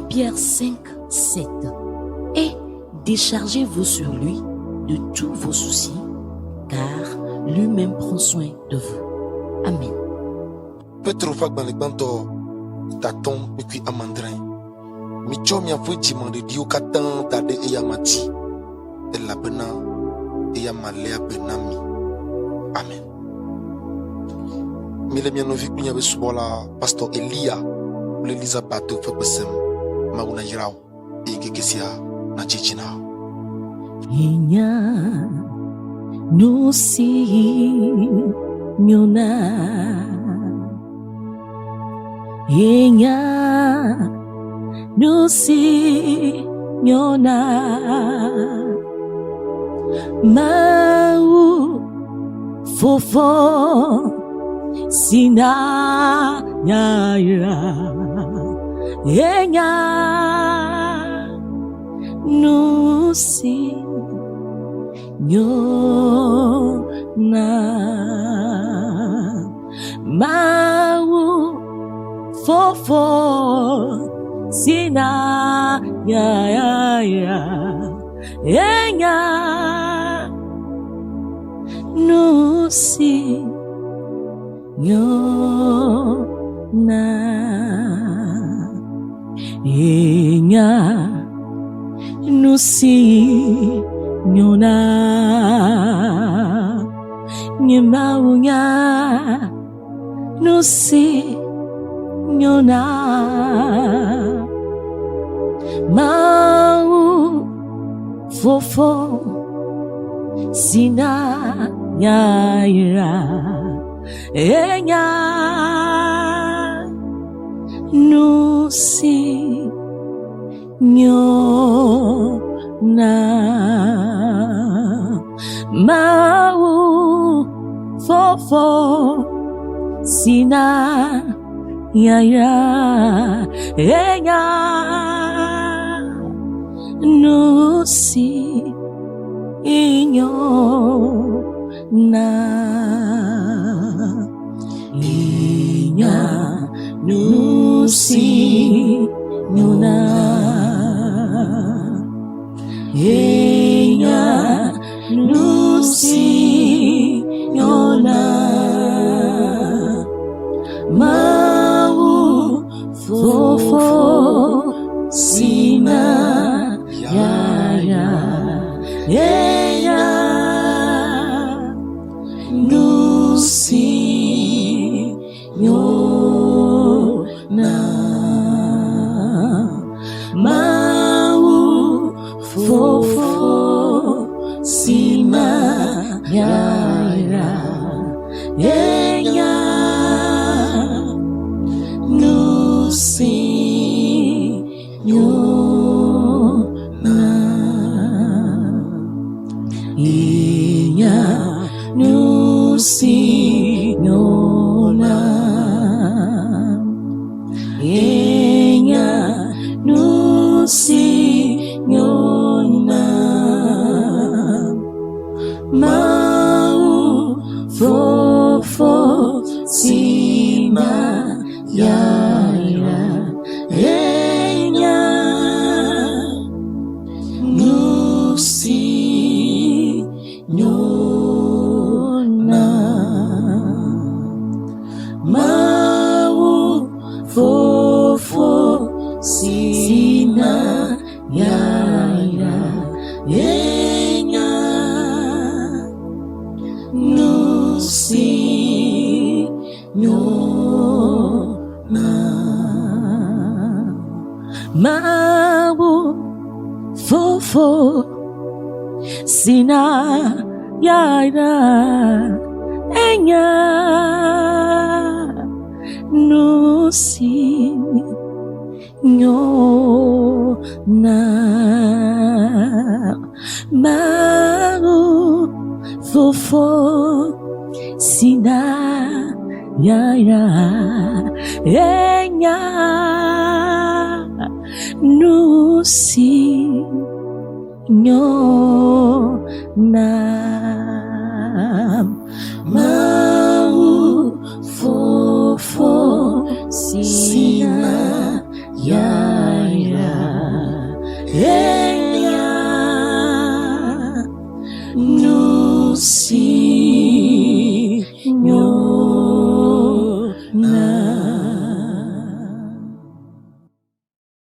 Pierre 5, 7. Et déchargez-vous sur lui de tous vos soucis, car lui-même prend soin de vous. Amen. Petro fak ban lekbanto taton puis amandrin. Mi chom ya fo jimande dio katan dade e ya mati. De la bena e ya malea benami. Amen. Mile miano vi kunya be subola pastor Elia l'Elisa bato fa besem mauna yirao e gekesia na chichina. Inya nusi nyona Inya nusi nyona mau fofo sina yaya Inya nusi nyona mau fofo sina ya Enya nusi nyona Enya nusi nyona nyemaunya nusi nyona mau fofo sina yaira enya nusi nyona mau fofo sina yaira enya nusi nyona inya nusi nyona inya nusi nyona mau fofo sina yaya enya nusi nyona mau fofo sina yaya enya nusi nyona inya nusi nyona inya nusi nyona mau fofo sina yaira enya nusi nyona mau fofo sina yaira enya nusi nyona mau fofo sina yaira enya nusi nyona mau fofo sina yaira enya nusi nyona mau fofo sina yaira Enya, nous Seigneur,